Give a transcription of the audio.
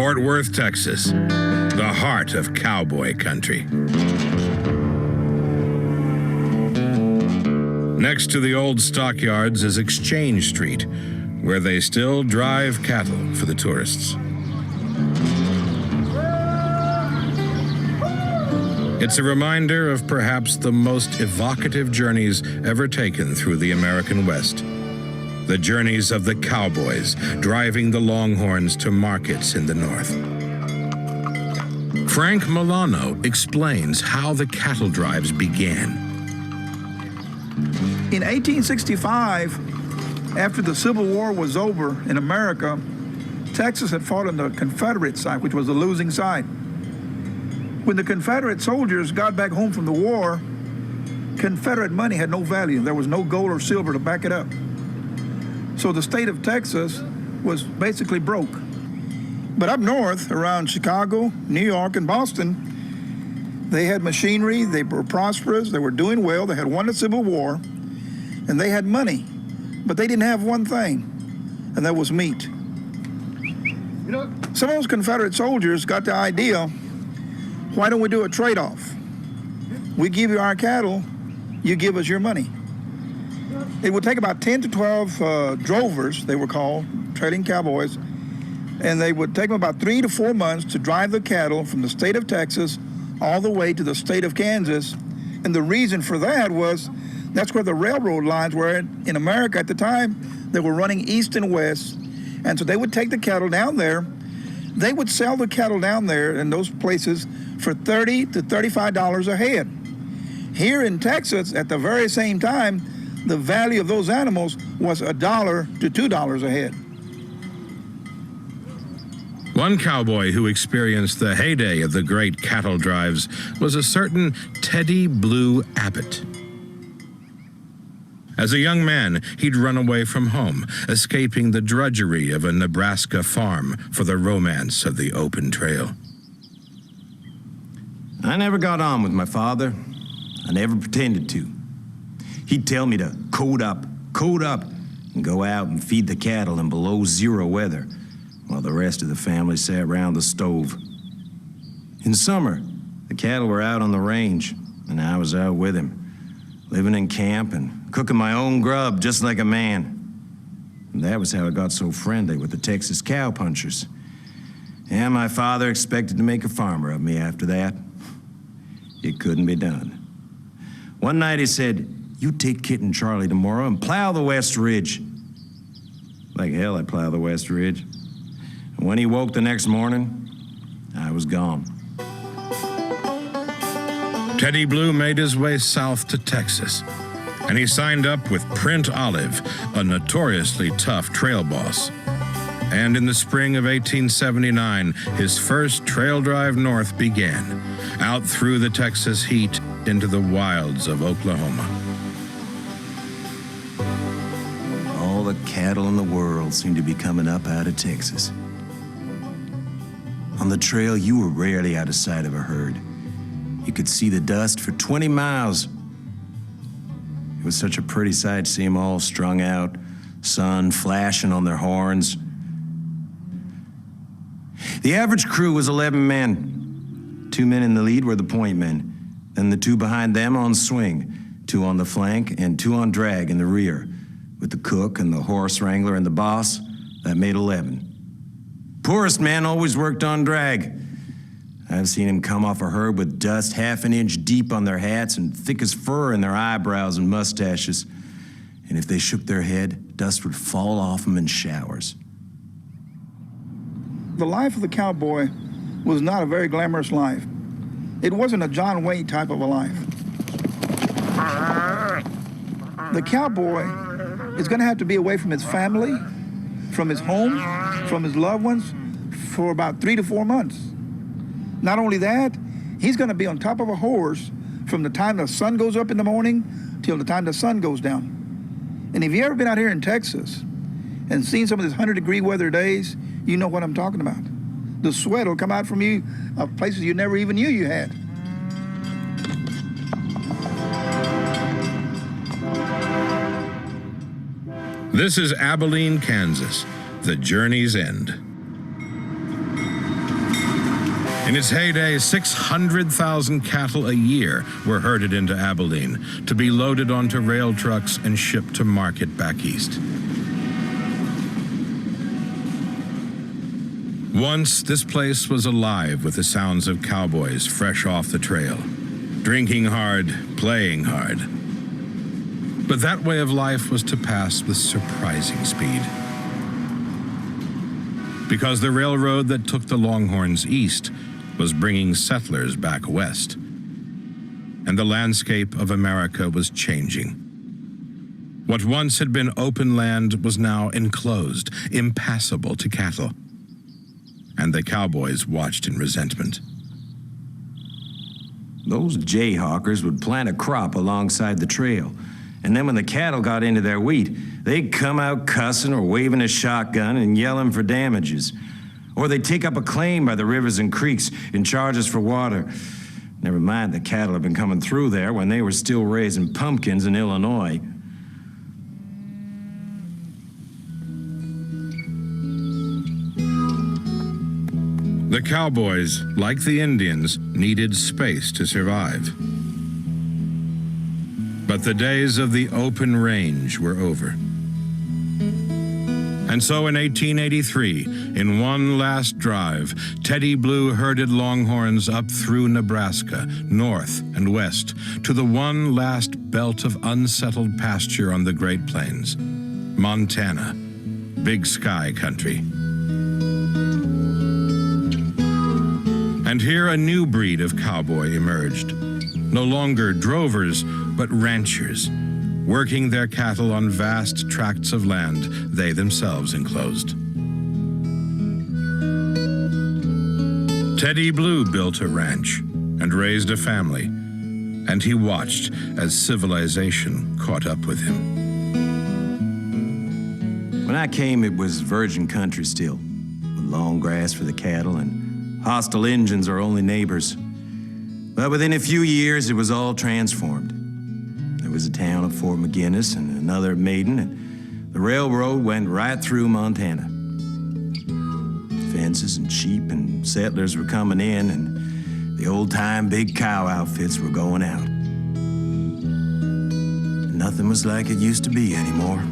Fort Worth, Texas, the heart of cowboy country. Next to the old stockyards is Exchange Street, where they still drive cattle for the tourists. It's a reminder of perhaps the most evocative journeys ever taken through the American West. The journeys of the cowboys driving the longhorns to markets in the North. Frank Milano explains how the cattle drives began. In 1865, after the Civil War was over in America, Texas had fought on the Confederate side, which was the losing side. When the Confederate soldiers got back home from the war, Confederate money had no value. There was no gold or silver to back it up. So the state of Texas was basically broke. But up north, around Chicago, New York, and Boston, they had machinery, they were prosperous, they were doing well, they had won the Civil War, and they had money. But they didn't have one thing, and that was meat. Some of those Confederate soldiers got the idea, why don't we do a trade-off? We give you our cattle, you give us your money. It would take about 10 to 12 drovers, they were called, trading cowboys, and they would take them about 3 to 4 months to drive the cattle from the state of Texas all the way to the state of Kansas. And the reason for that was that's where the railroad lines were in America at the time. They were running east and west, and so they would take the cattle down there. They would sell the cattle down there in those places for $30 to $35 a head. Here in Texas, at the very same time, the value of those animals was $1 to $2 a head. One cowboy who experienced the heyday of the great cattle drives was a certain Teddy Blue Abbott. As a young man, he'd run away from home, escaping the drudgery of a Nebraska farm for the romance of the open trail. I never got on with my father. I never pretended to. He'd tell me to coat up, and go out and feed the cattle in below zero weather, while the rest of the family sat around the stove. In summer, the cattle were out on the range, and I was out with him, living in camp and cooking my own grub just like a man. And that was how I got so friendly with the Texas cowpunchers. And my father expected to make a farmer of me after that. It couldn't be done. One night he said, "You take Kit and Charlie tomorrow and plow the West Ridge." Like hell I'd plow the West Ridge. And when he woke the next morning, I was gone. Teddy Blue made his way south to Texas, and he signed up with Print Olive, a notoriously tough trail boss. And in the spring of 1879, his first trail drive north began, out through the Texas heat into the wilds of Oklahoma. All the cattle in the world seemed to be coming up out of Texas. On the trail, you were rarely out of sight of a herd. You could see the dust for 20 miles. It was such a pretty sight to see them all strung out, sun flashing on their horns. The average crew was 11 men. 2 men in the lead were the point men, then the 2 behind them on swing, 2 on the flank, and 2 on drag in the rear. With the cook and the horse wrangler and the boss, that made 11. Poorest man always worked on drag. I've seen him come off a herd with dust half an inch deep on their hats and thick as fur in their eyebrows and mustaches. And if they shook their head, dust would fall off them in showers. The life of the cowboy was not a very glamorous life. It wasn't a John Wayne type of a life. The cowboy is going to have to be away from his family, from his home, from his loved ones for about 3 to 4 months. Not only that, he's going to be on top of a horse from the time the sun goes up in the morning till the time the sun goes down. And if you've ever been out here in Texas and seen some of these 100-degree weather days, you know what I'm talking about. The sweat will come out from you of places you never even knew you had. This is Abilene, Kansas, the journey's end. In its heyday, 600,000 cattle a year were herded into Abilene to be loaded onto rail trucks and shipped to market back east. Once, this place was alive with the sounds of cowboys fresh off the trail, drinking hard, playing hard. But that way of life was to pass with surprising speed. Because the railroad that took the Longhorns east was bringing settlers back west, and the landscape of America was changing. What once had been open land was now enclosed, impassable to cattle. And the cowboys watched in resentment. Those jayhawkers would plant a crop alongside the trail, and then when the cattle got into their wheat, they'd come out cussing or waving a shotgun and yelling for damages. Or they'd take up a claim by the rivers and creeks and charge us for water. Never mind the cattle had been coming through there when they were still raising pumpkins in Illinois. The cowboys, like the Indians, needed space to survive. But the days of the open range were over. And so in 1883, in one last drive, Teddy Blue herded Longhorns up through Nebraska, north and west, to the one last belt of unsettled pasture on the Great Plains, Montana, Big Sky country. And here a new breed of cowboy emerged. No longer drovers, but ranchers, working their cattle on vast tracts of land they themselves enclosed. Teddy Blue built a ranch and raised a family, and he watched as civilization caught up with him. When I came, it was virgin country still, with long grass for the cattle and hostile Injuns our only neighbors. But within a few years, it was all transformed. There was a town of Fort McGinnis and another at Maiden, and the railroad went right through Montana. Fences and sheep and settlers were coming in, and the old-time big cow outfits were going out. Nothing was like it used to be anymore.